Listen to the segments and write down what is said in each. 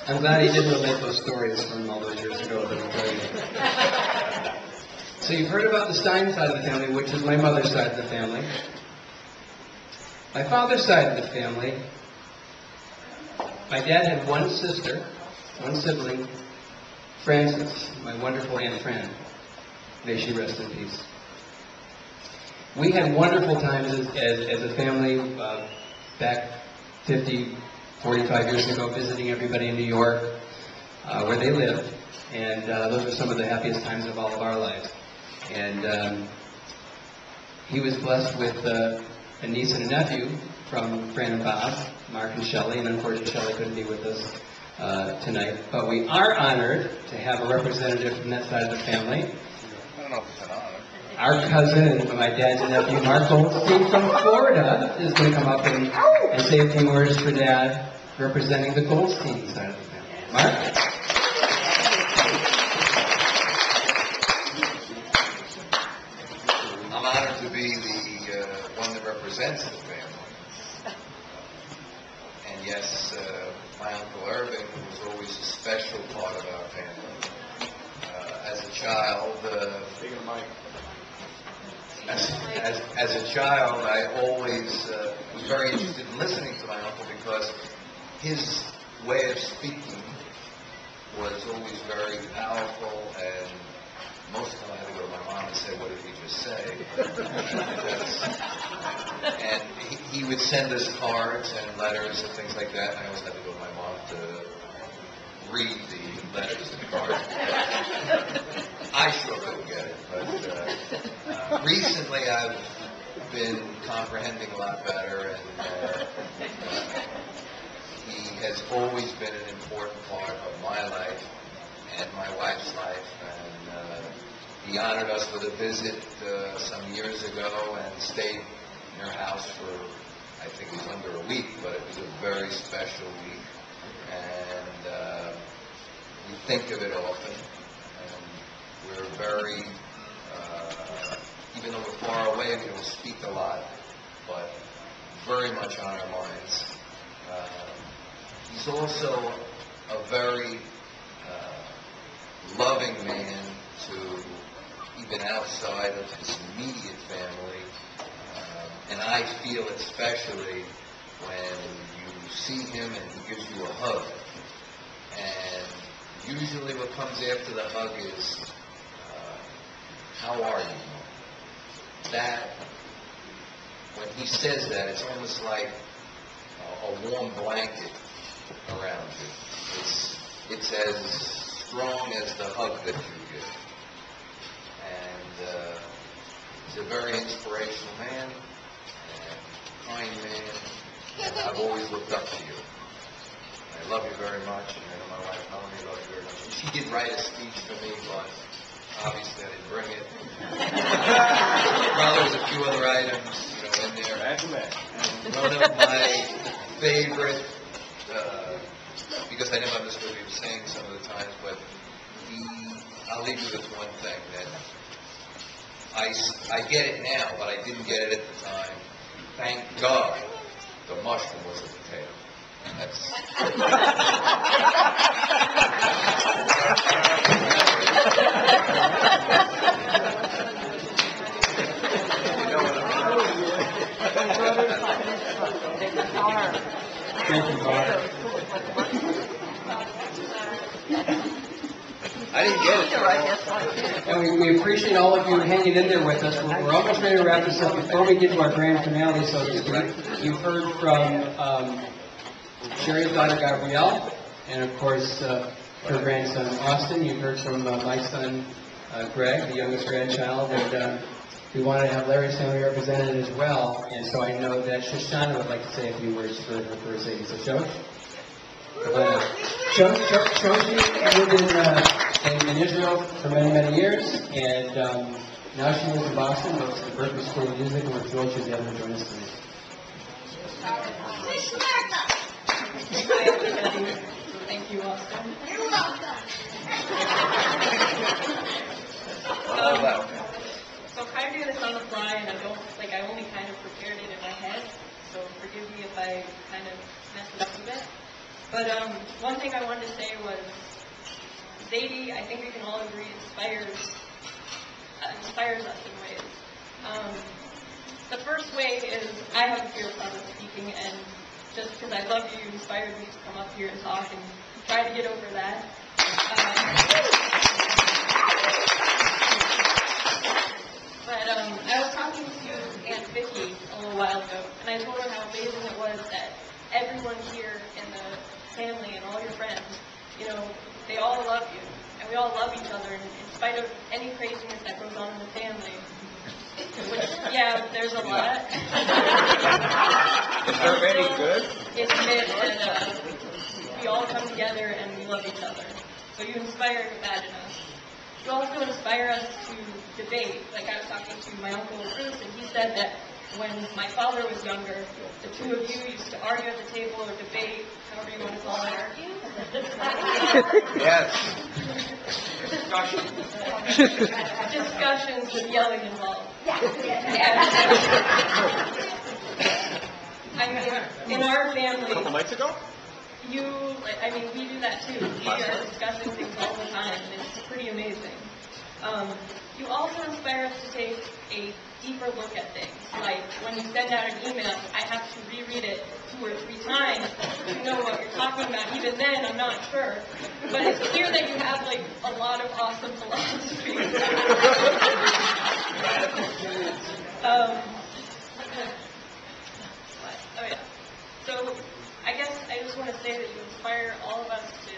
I'm glad he didn't relate those stories from all those years ago that I'm telling you. So you've heard about the Stein side of the family, which is my mother's side of the family. My father's side of the family, my dad had one sister, one sibling, Frances, my wonderful Aunt Fran. May she rest in peace. We had wonderful times as a family back 45 years ago, visiting everybody in New York, where they lived. And those were some of the happiest times of all of our lives. And he was blessed with a niece and a nephew from Fran and Bob, Mark and Shelley, and unfortunately Shelley couldn't be with us tonight. But we are honored to have a representative from that side of the family. I don't know if it's an honor. Our cousin and my dad's nephew, Mark Goldstein from Florida, is going to come up and say a few words for Dad, representing the Goldstein side of the family. Mark? I'm honored to be the one that represents the family. And yes, my Uncle Irving was always a special part of our family. As a child, as a child, I always was very interested in listening to my uncle because his way of speaking was always very powerful, and most of the time I had to go to my mom and say, "What did he just say?" And he would send us cards and letters and things like that, and I always had to go to my mom to read the letters and cards. I sure couldn't get it, but recently I've been comprehending a lot better, and he has always been an important part of my life and my wife's life, and he honored us with a visit some years ago and stayed in her house for, I think it was under a week, but it was a very special week, and we think of it often. We're very, even though we're far away, we don't speak a lot, but very much on our minds. He's also a very loving man to even outside of his immediate family, and I feel especially when you see him and he gives you a hug. And usually what comes after the hug is, "How are you?" That, when he says that, it's almost like a warm blanket around you. It's as strong as the hug that you give. And he's a very inspirational man, and kind man, and I've always looked up to you. I love you very much, and I know my wife Melanie loves you very much. She did write a speech for me, but obviously I didn't bring it. Well, there's a few other items, in there. And one of my favorite, because I never understood what he was saying some of the times, but I'll leave you with one thing, that I get it now, but I didn't get it at the time. Thank God the mushroom was a potato. That's... Thank you, Bob. I didn't get it. And we appreciate all of you hanging in there with us. We're almost ready to wrap this up. Before we get to our grand finale, so to speak, you've heard from Sherry's daughter, Gabrielle, and of course, her grandson, Austin. You've heard from my son, Greg, the youngest grandchild, and we wanted to have Larry's family represented as well. And so I know that Shoshana would like to say a few words for her first lady. So, Shosh? Shoshi lived in Israel for many, many years, and now she lives in Boston, goes to the Berklee School of Music, and we're thrilled she's able to join us tonight. Thank you, Austin. You're welcome. So kind of doing this on the fly, and I only kind of prepared it in my head, so forgive me if I kind of mess it up a bit. But one thing I wanted to say was, Zadie, I think we can all agree, inspires us in ways. The first way is I have a fear of public speaking, and just because I love you, you inspired me to come up here and talk and try to get over that. But I was talking to Aunt Vicky a little while ago, and I told her how amazing it was that everyone here in the family and all your friends, you know, they all love you, and we all love each other, and in spite of any craziness that goes on in the family, which, yeah, there's a lot. Is there any good? It's admit that we all come together and we love each other. So you inspire that in us. You also inspire us to debate. Like I was talking to my uncle Bruce, and he said that when my father was younger, the two of you used to argue at the table or debate, however you want to call it. Yes. Discussions with yelling involved. I mean, in our family, A couple nights ago? we do that too. We are discussing things all the time, and it's pretty amazing. You also inspire us to take a deeper look at things. Like when you send out an email, I have to reread it 2 or 3 times to know what you're talking about. Even then, I'm not sure. But it's clear that you have like a lot of awesome philosophy. Oh yeah. So I guess I just want to say that you inspire all of us to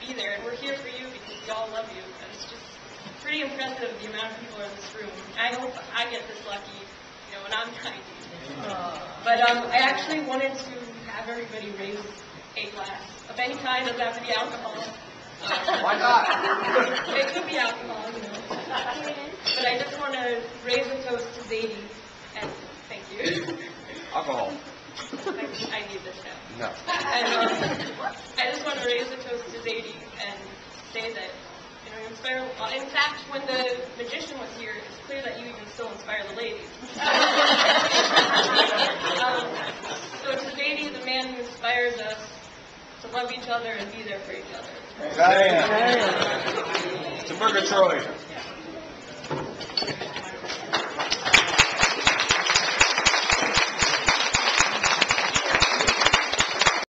be there, and we're here for you because we all love you. And it's just pretty impressive the amount of people in this room. I hope I get this lucky, you know, when I'm 90. But I actually wanted to have everybody raise a glass of any kind. Doesn't have to be alcohol. Why not? It could be alcohol, you know. But I just want to raise a toast to Zadie, and thank you. Alcohol. I need this now. No. And I just want to raise a toast to Zadie and say that, you know, you inspire. In fact, when the magician was here, it's clear that you even still inspire the ladies. So to Zadie, the man who inspires us to love each other and be there for each other. Diane. To Murgatroyd.